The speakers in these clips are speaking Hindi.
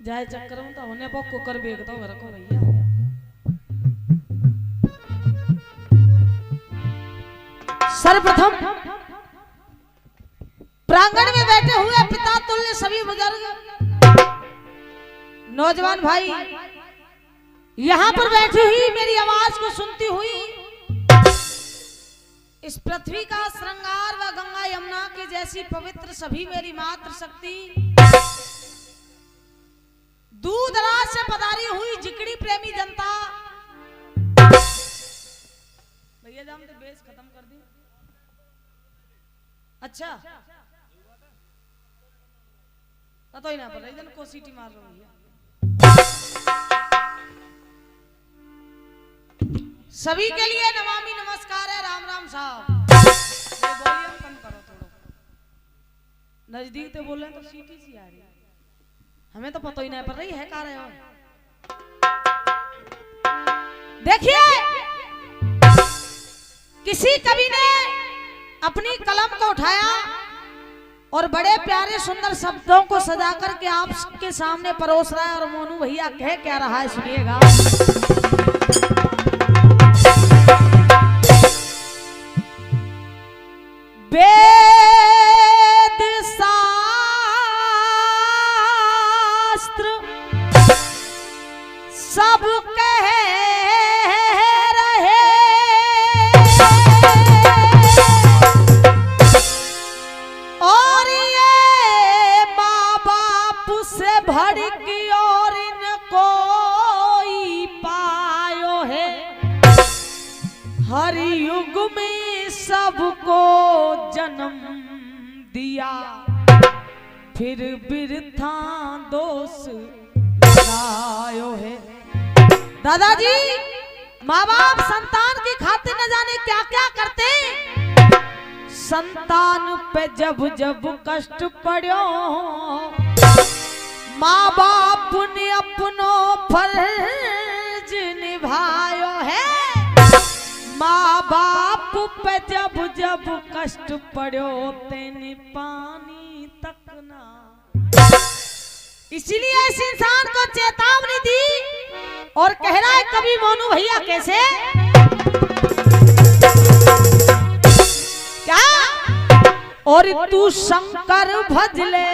जाए चक्कर में तो होने पर कुकर बेचता हूँ रखो भैया। सर्वप्रथम प्रांगण में बैठे हुए पिता तुल्य सभी बुजुर्ग नौजवान भाई, यहाँ पर बैठी हुई मेरी आवाज को सुनती हुई इस पृथ्वी का श्रृंगार व गंगा यमुना की जैसी पवित्र सभी मेरी मातृ शक्ति दूर दराज से पधारी हुई जिकड़ी प्रेमी जनता। भैया जाम तो बेस खत्म कर दी। अच्छा पता ही ना पड़ रही जन को सीटी मार रही है। सभी के लिए नमामि नमस्कार है। राम राम साहब वॉल्यूम कम करो थोड़ा, नजदीक तो बोल रहे तो सीटी सी आ रही है, हमें तो पता ही नहीं पड़ रही है कहाँ रहे हो। देखिए किसी कवि ने अपनी कलम को उठाया और बड़े प्यारे सुंदर शब्दों को सजा करके आपके सामने परोस रहा है और मोनू भैया कह क्या रहा है सुनिएगा। वेद शास्त्र सब कह रहे और ये माँ बाप से भड़की और इनको ही पायो है। हर युग में सबको जन्म दिया फिर बिरथा दोष लगायो है। दादाजी माँ बाप संतान की खातिर न जाने क्या क्या करते, संतान पे जब जब कष्ट पड़ो माँ बाप ने अपनो फर्ज निभायो है। माँ बाप पे जब जब कष्ट पड़ो तेने पानी तक ना, इसीलिए इस इंसान को चेतावनी दी और कह रहा है कभी मोनू भैया कैसे क्या और तू शंकर भज ले,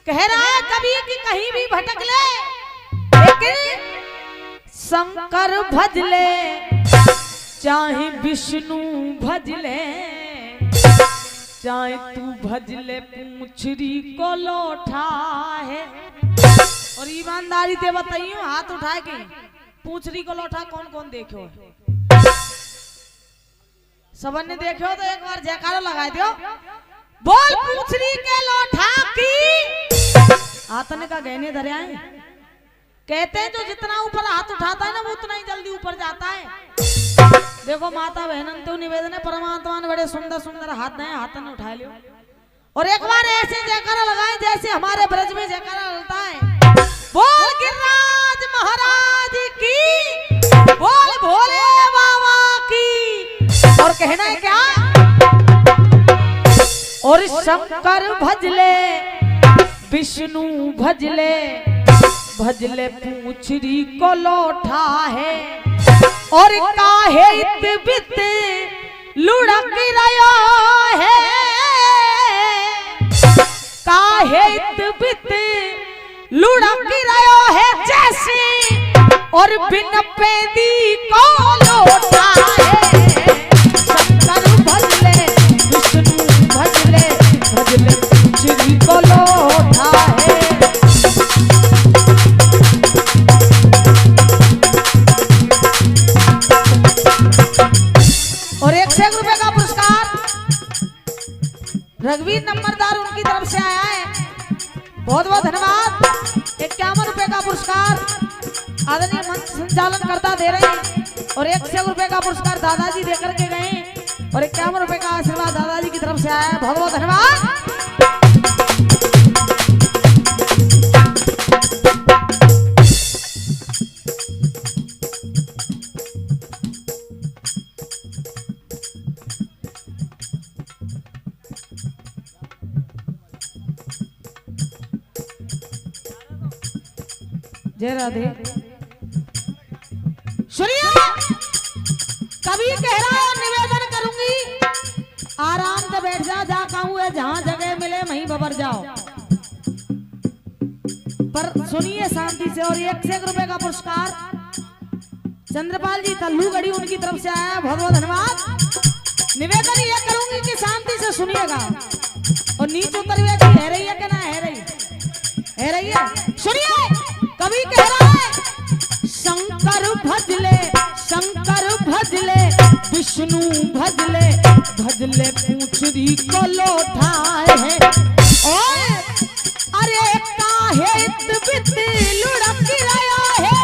कह रहा है कभी कि कहीं भी भटक ले लेकिन शंकर भज ले, चाहे विष्णु भज ले, चाहे तू भज ले पूंछरी को लौटा है। और ईमानदारी से बताइयो हाथ उठाए के पूंछरी को लौटा कौन कौन देखो, सबन ने देखो तो एक बार जयकारा लगा दियो। बोल पूंछरी के लौटा की हाथन का गहने धरियाए। कहते हैं जो जितना ऊपर हाथ उठाता है ना वो उतना ही जल्दी ऊपर जाता है। देखो माता बहनन तो निवेदन है परमात्मा ने बड़े सुंदर सुंदर हाथ हैं, हाथ ने उठा लियो और एक बार ऐसे जयकारा लगाएं जैसे हमारे ब्रज में जयकारा लगता है। बोल गिरिराज महाराज की, बोल भोले बाबा की। और कहना है क्या और शंकर भजले विष्णु भजले भजले पूंछरी को लौटा है और काहे इतबित लुढ़क रहा है, काहे इतबित लुढ़क रहा है जैसे और बिन पैदी को लौटा है। शंकर भजले विष्णु भजले भजले पूंछरी को लौटा है। और 101 रुपए का पुरस्कार रघुवीर नंबरदार उनकी तरफ से आया है, बहुत बहुत धन्यवाद। 51 रुपए का पुरस्कार आदरणीय मंच संचालन करता दे रहे हैं और 101 रुपए का पुरस्कार दादाजी देकर के गए और 51 रुपए का आशीर्वाद दादाजी की तरफ से आया है, बहुत बहुत धन्यवाद। जय राधे। सुनिए, कभी कह रहा है निवेदन करूंगी आराम से बैठ जा, जा कहूँ है जहां जगह मिले वहीं बबर जाओ। पर सुनिए शांति से। और 1 रुपए का पुरस्कार चंद्रपाल जी तल्लू गढ़ी उनकी तरफ से आया, बहुत बहुत धन्यवाद। निवेदन ये करूंगी कि शांति से सुनिएगा और नीचे उतरिए कि है रही है कि ना है रही है। सुनिए, कभी कह रहा है शंकर भजले विष्णु भजले भजले पूछरी को लौटाए है। और अरे काहे इतबित लुढ़क रहा है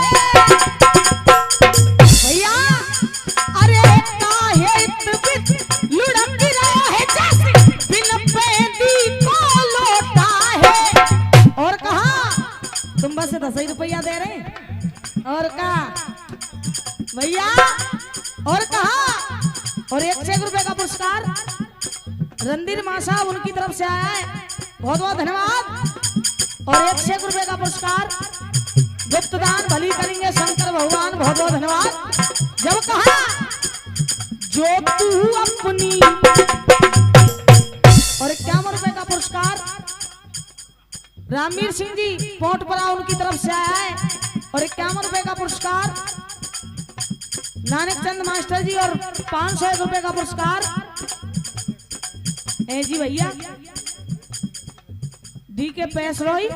भैया, अरे काहे इतबित लुढ़क रहा है जैसे बिन पैदी को लौटा है। और कहा तुम बस 10 रुपया दे रहे और कहा भैया, और कहा। और 1 रुपए का पुरस्कार रणधीर मां साहब उनकी तरफ से आया है, बहुत बहुत धन्यवाद। और 1 रुपए का पुरस्कार गुप्तदान भली करेंगे शंकर भगवान, बहुत बहुत धन्यवाद। जब कहा जो तू अपनी। और 51 रुपए का पुरस्कार रामवीर सिंह जी पोटपरा उनकी तरफ से आया है। और 51 रुपए का पुरस्कार नानक चंद मास्टर जी। और 500 रुपए का पुरस्कार जी भैया डी के पैसरोई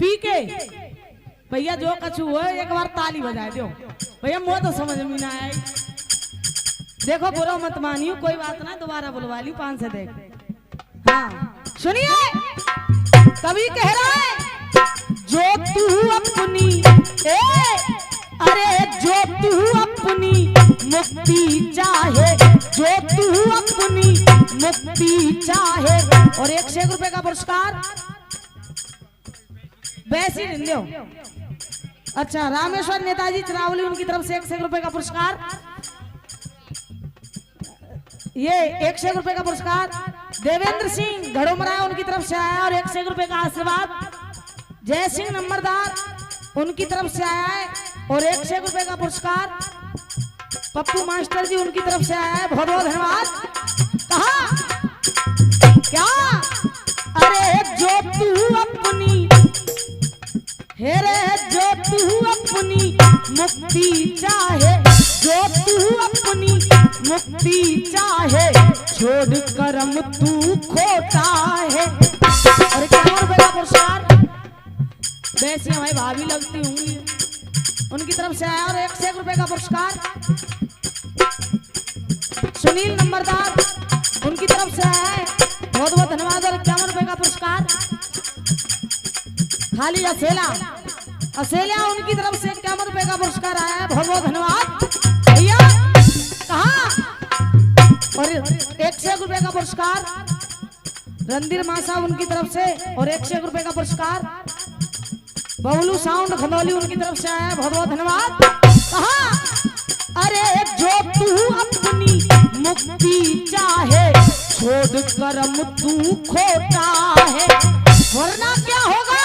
पी के भैया जो कछु हो एक बार ताली बजाए दो भैया, मुझे तो समझ में ना आई। देखो बुरा मत मानियो, कोई बात ना, दोबारा बुलवा ली 5 से देख। हाँ सुनिए, कभी कह रहा है जो तू अपनी अरे जो तू अपनी मुक्ति चाहे, जो तू अपनी मुक्ति चाहे। और 1 रुपए का पुरस्कार वैसी दो। अच्छा, रामेश्वर नेताजी चरावली उनकी तरफ से 1 रुपए का पुरस्कार। ये 1 रुपए का पुरस्कार देवेंद्र सिंह घड़ोमरा उनकी तरफ से आया। और 1 रुपए का आशीर्वाद जय सिंह नंबरदार उनकी तरफ से आया है। और 1 रुपए का पुरस्कार पप्पू मास्टर जी उनकी तरफ से आया है, बहुत बहुत धन्यवाद। कहा क्या, अरे जो तू अपनी हेरे, जो तू अपनी मुक्ति चाहे, जो तू अपनी मुक्ति चाहे, छोड़ करम तू खोटा है। और 51 रुपए का पुरस्कार वैसे हमारी भाभी लगती होंगी उनकी तरफ से आया। और 1 रुपए का पुरस्कार सुनील नंबरदार उनकी तरफ से आया है, बहुत बहुत धन्यवाद। और 51 रुपए का पुरस्कार खाली असेलिया उनकी तरफ से 51 रुपए का पुरस्कार आया है, बहुत बहुत धन्यवाद भैया। कहा और 1 रुपए का पुरस्कार रणधीर मां साहब उनकी तरफ से। और 1 रुपए का पुरस्कार बबलू साउंड खंडौली उनकी तरफ से आया, बहुत बहुत धन्यवाद। कहा अरे जो तू अपनी मुक्ति चाहे, छोड़ करम तू खोटा है। वरना क्या होगा,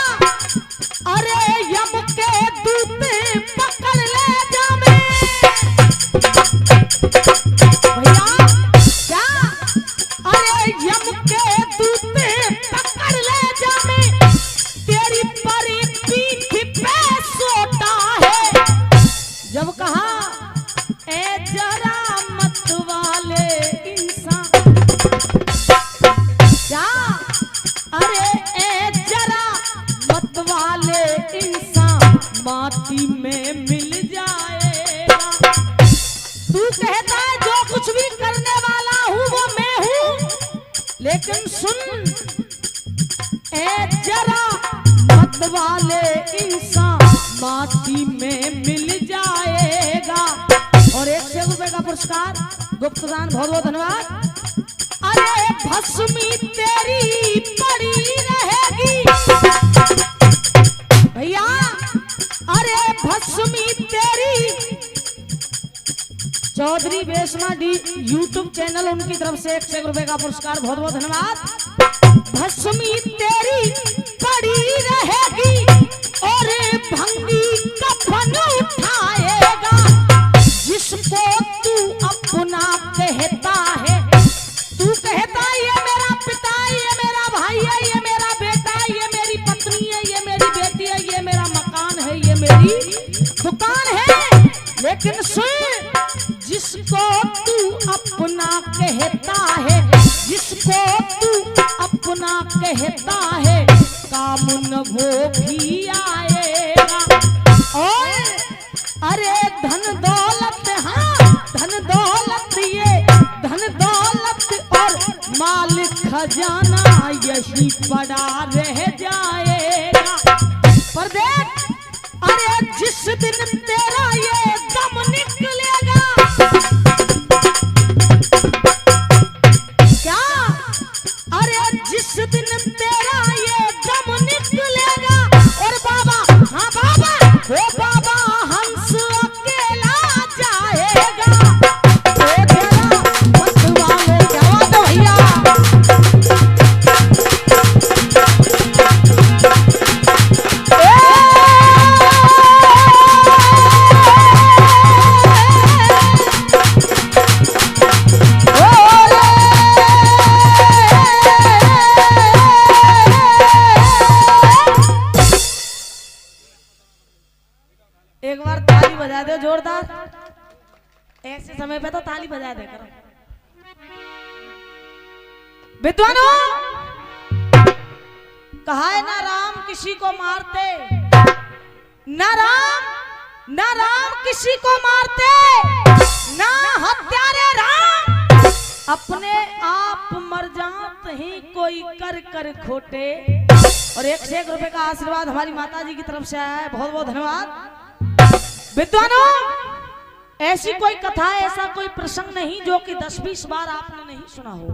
अरे यम के दूत पकड़ ले जामे भैया, क्या, अरे यम के दूत पकड़ ले जामे, तेरी परी पीठ पे सोता है। जब कहा ए जरा मत वाले इंसान, क्या, अरे ए जरा मत वाले इंसान माटी में मिल जाएगा। तू कहता है जो कुछ भी करने वाला हूँ वो मैं हूँ, लेकिन सुन ए जरा मत वाले इंसान माटी में मिल जाएगा। और 1 रुपए का पुरस्कार गुप्तदान, बहुत बहुत धन्यवाद। अरे भस्मी तेरी पड़ी रहेगी भैया, अरे भस्मी तेरी। Chaudhary Vaishna D YouTube channel उनकी तरफ से 1 रुपए का पुरस्कार, बहुत बहुत धन्यवाद। भस्मी तेरी पड़ी रहेगी और भंगी कफन उठाएगा। जिसको तू अपना कहता है, तू कहता ये मेरा पिता है, ये मेरा भाई है, ये मेरा बेटा है, ये मेरी पत्नी है, ये मेरी बेटी है, ये मेरा मकान है, ये मेरी दुकान है। लेकिन सुन, जिसको तू अपना कहता है, जिसको तू अपना कहता है, कामुन वो भी आएगा। और अरे धन दौलत, हाँ धन दौलत, ये धन दौलत और माल खजाना यही पड़ा रह जाएगा। पर देख, अरे जिस दिन तेरा ये दम निकलेगा, क्या, अरे जिस दिन तेरा ये दम निकलेगा, और बाबा, हाँ बाबा, ओ बाबा हंस अकेला जाएगा। ओ तेरा मतवाले जवा दो भैया। एक बार ताली बजा दो जोरदार, ऐसे समय पे तो ताली बजा दे करो। विद्वानों, कहा है ना राम किसी को मारते, ना राम किसी को मारते, ना हत्यारे राम अपने आप मर जात ही कोई कर कर खोटे। और 1 से 1 रुपए का आशीर्वाद हमारी माता जी की तरफ से आया है, बहुत बहुत धन्यवाद। विद्वानों, ऐसी कोई कथा, ऐसा कोई प्रसंग नहीं जो कि 10-20 बार आपने नहीं सुना हो।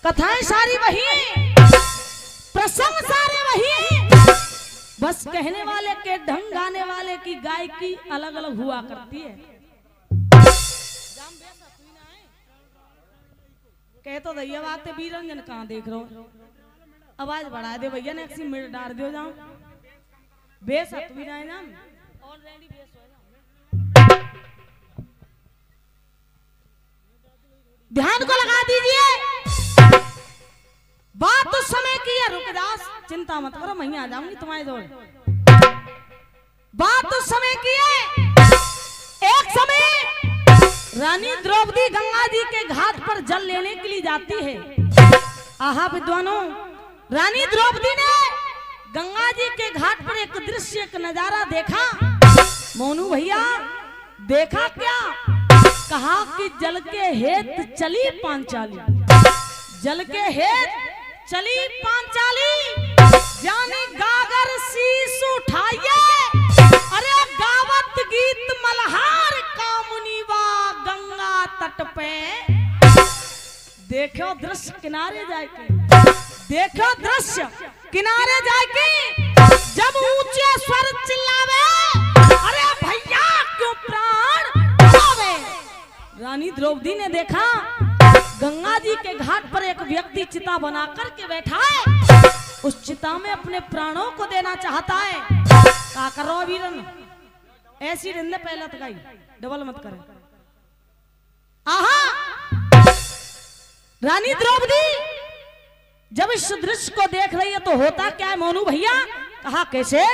कथाएं सारी वही, प्रसंग सारे वही, बस कहने वाले के ढंग, गाने वाले की गायकी अलग अलग हुआ करती है। कह तो दैया बात है, बीरंजन कहाँ देख रहे हो, आवाज बढ़ा दे भैया, ने मिनट डाल दो जाओ, बेस भी ना नाम ऑलरेडी बेस हो जाओ। ध्यान को लगा दीजिए, बात उस समय की है, रुकदास चिंता मत करो, मैं आ जाऊंगी तुम्हारे जोड़। बात उस समय की है, एक समय रानी द्रौपदी गंगा जी के घाट पर जल लेने के लिए जाती है। आहा विद्वानों, रानी द्रौपदी ने गंगा जी के घाट पर एक दृश्य, एक नजारा देखा। मोनू भैया देखा क्या? कहा कि जल के हेत चली पांचाली, जल के हेत चली पांचाली, जानी गागर शीश उठाइए, अरे गावत गीत मल्हार कामुनी वा गंगा तट पे। देखो दृश्य किनारे जाके, देखो दृश्य किनारे जाके, जब ऊंचे स्वर चिल्लावे, अरे भैया क्यों प्राण बचावे। रानी द्रौपदी ने देखा गंगा जी के घाट पर एक व्यक्ति चिता बना करके बैठा है, उस चिता में अपने प्राणों को देना चाहता है। क्या करो वीरन, ऐसी रिंदे पहले तक आई, डबल मत करे। आहा, रानी द्रौपदी जब इस दृश्य को देख रही है तो होता क्या है मोनू भैया? कहा कैसे?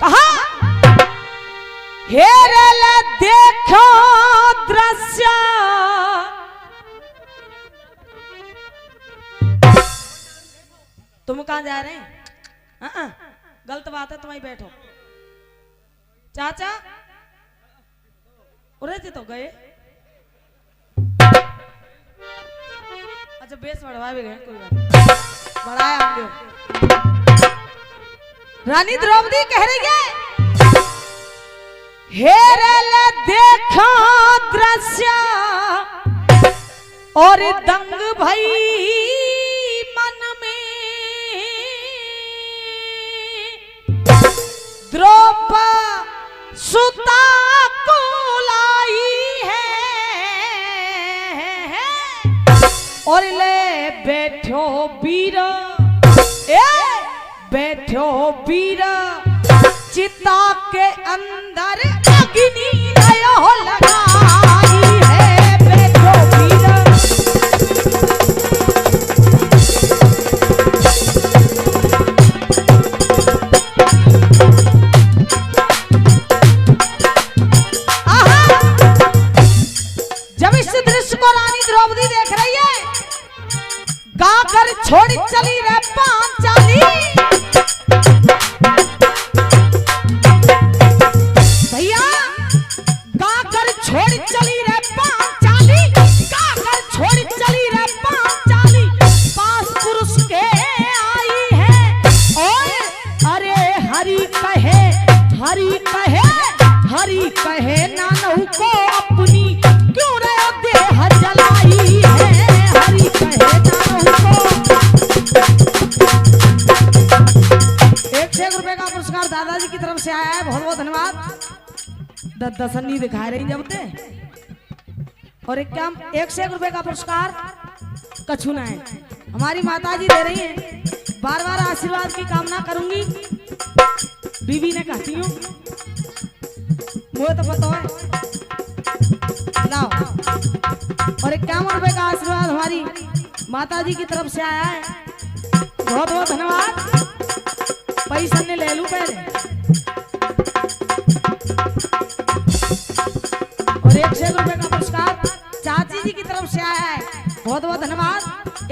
कहा हेरे देखो दृश्य, तुम कहां जा रहे हैं? गलत बात है, तुम ही बैठो। चाचा उरे तो गए, अच्छा बेस बढ़वा भी गए, कोई बात बढ़ाया हम। रानी द्रौपदी कह रही है हेरे देखो दृश्य और दंग भई मन में, द्रौपदी सुता को लाई है वीर चिता के अंदर अग्नि हो लगाई है, बैठो वीर। जब इस दृश्य को रानी द्रौपदी देख रही है, गाकर छोड़ी चली रे पांचाली। भैया गाकर छोड़ी चली रे पांचाली, गाकर छोड़ी चली रे पांचाली। पास पुरुष के आई है और अरे हरि कहे, हरि कहे, हरि कहे नानहु को अपनी क्यों रे देह जलाई है, हरि कहे नानहु को। 1 रुपए का पुरस्कार दादाजी की तरफ से आया है, बहुत बहुत धन्यवाद। दसनी दिखा रही जब ते और एक काम 1 रुपए का पुरस्कार कछुना है, हमारी माताजी दे रही हैं। बार बार आशीर्वाद की कामना करूंगी, बीवी ने कहती हूँ, मुझे तो पता है। लाओ, और 51 रुपए का आशीर्वाद हमारी माताजी की तरफ से आया है, बहुत बहुत धन्यवाद। पैसा ने ले लूं पहले, और 1 रुपए का पुरस्कार चाची जी की तरफ से आया है, बहुत बहुत धन्यवाद।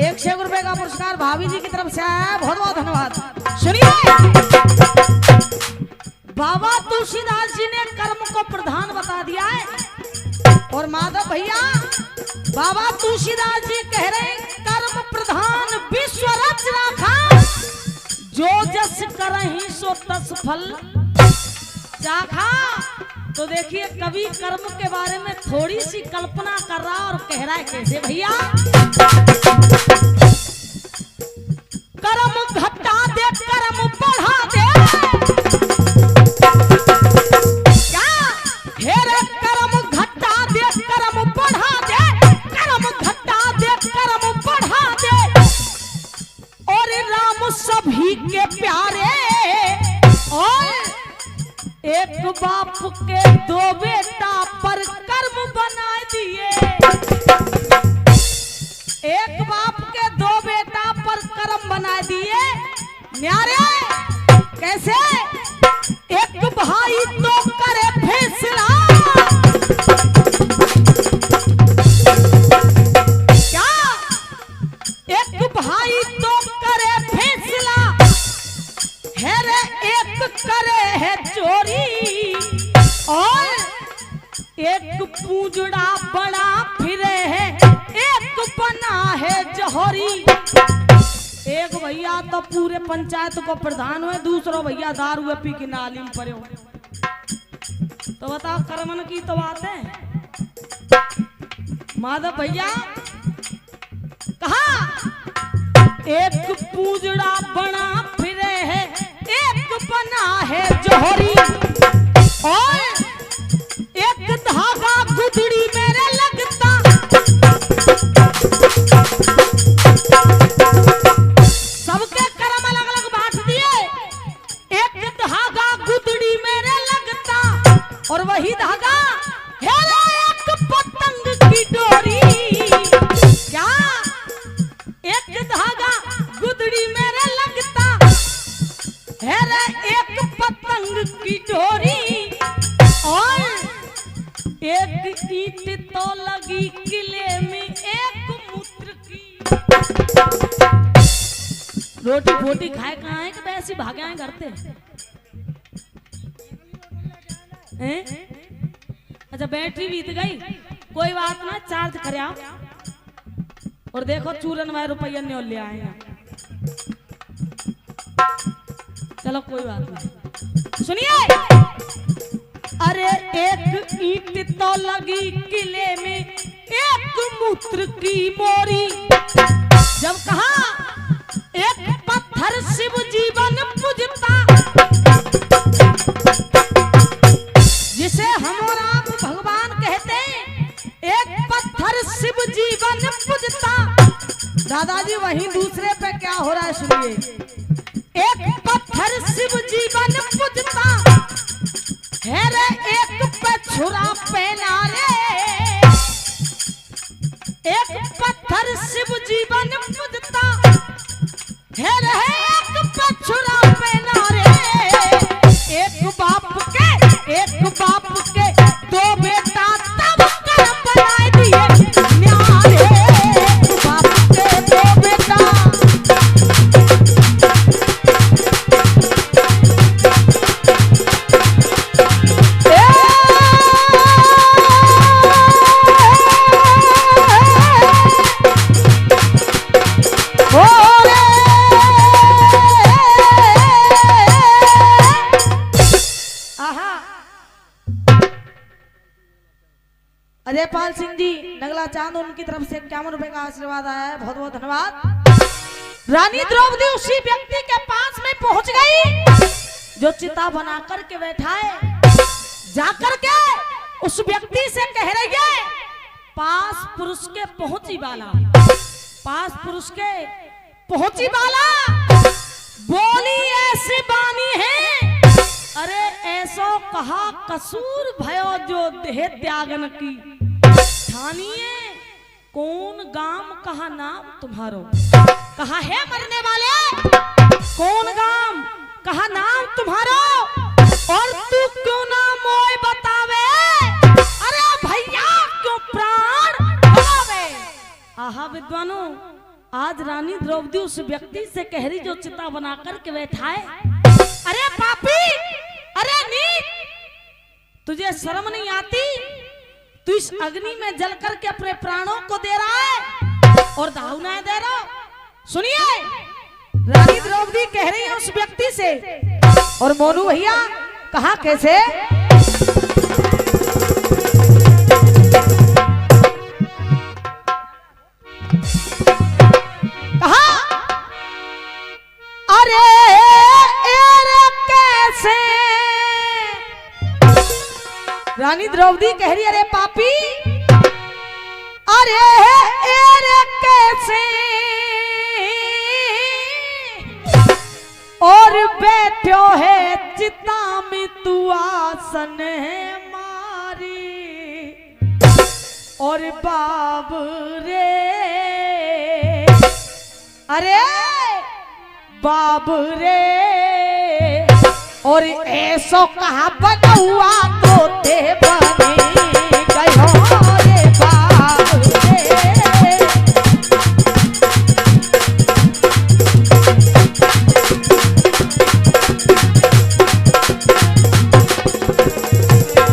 1 रुपए का पुरस्कार भाभी जी की तरफ से आया है, बहुत बहुत धन्यवाद। सुनिए, बाबा तुलसीदास जी ने कर्म को प्रधान बता दिया है, और माधव भैया बाबा तुलसीदास जी कह रहे हैं कर्म प्रधान विश्व रच राखा, जो जस करहि सो तस फल चाखा। तो देखिए कवि कर्म के बारे में थोड़ी सी कल्पना कर रहा और कह रहा है कैसे भैया, कर्म घटा दे कर्म बढ़ा दे, क्या हेरे कर्म घटा दे कर्म बढ़ा दे, कर्म घटा दे कर्म बढ़ा दे। और राम सभी के प्यारे, और एक बाप के 2 बेटा पर कर्म बना दिए, एक बाप के 2 बेटा पर कर्म बना दिए न्यारे। कैसे? एक भाई तो करे फैसला, क्या एक भाई तो करे फैसला, है रे एक करे है चोरी, और एक पूजड़ा बड़ा फिरे है, एक बना है जौहरी। एक भैया तो पूरे पंचायत को प्रधान हुए, दूसरो भैया दारू हुए पी के नाली में पड़े हुए। तो बताओ कर्मन की तो बात है। माधव भैया कहा एक पूजड़ा बना फिरे है, एक बना है जौहरी, और एक धागा गुदड़ी मेरे लगता, सबके कर्म अलग अलग बांट दिए। एक धागा गुदड़ी मेरे लगता, और वही धागा है एक पतंग की डोरी, क्या एक धागा गुदड़ी मेरे लगता है रे एक पतंग की डोरी, और एक ईंट तो लगी किले में एक मूत्र की। रोटी फोटी खाए कहाँ है कि वैसे भागे आए घर से? अच्छा बैटरी बीत गई, कोई बात ना, चार्ज करे आओ। और देखो चूरन वाले रुपया नहीं ले आएगा, चलो कोई बात नहीं। सुनिए, अरे एक ईंट तो लगी किले में एक मूत्र की मोरी, जब कहा एक पत्थर शिव जीवन पूजता, जिसे हम और आप भगवान कहते हैं, एक पत्थर शिव जीवन पूजता। दादाजी वहीं दूसरे पे क्या हो रहा है सुनिए, एक पत्थर शिव जीवन पूजता है रे एक पछुरा पहना रे, एक पत्थर शिव जीवन पूजता है रे एक पछुरा पहना रे। एक बाप के दो बेटा तब कर बनाए दिए न्यारे, एक बाप के दो बेटा। अजय पाल सिंह जी नगला चांद, उनकी तरफ से 51 रुपए का आशीर्वाद आया है, बहुत बहुत धन्यवाद। रानी द्रौपदी उसी व्यक्ति के पास में पहुंच गई जो चिता बना करके बैठा है। जाकर के उस व्यक्ति से कह रही है, पास पुरुष के पहुंची वाला, पास पुरुष के पहुंची वाला बोली ऐसी बानी है, अरे ऐसो कहा कसूर भयो जो देह त्यागन की, ठानिए कौन गाम कहा नाम तुम्हारो, कहा है मरने वाले कौन गाम कहा नाम तुम्हारो, और तू क्यों ना मोय बतावे, अरे भैया क्यों प्राण लगावे। आहा विद्वानों, आज रानी द्रौपदी उस व्यक्ति से कह रही जो चिता बना करके बैठा है, अरे पापी, अरे नीच, तुझे शर्म नहीं आती, तू इस अग्नि में जल करके अपने प्राणों को दे रहा है और दाहुनाएं दे रहा। सुनिए, रानी द्रौपदी कह रही है उस व्यक्ति से, और मोनू भैया कहा कैसे, कहा अरे कैसे, रानी द्रौपदी कह रही अरे पापी, अरे कैसे और बैठो है चिता में तू आसन मारी, और बाब रे, अरे बाब रे, और ऐसो कहा बना हुआ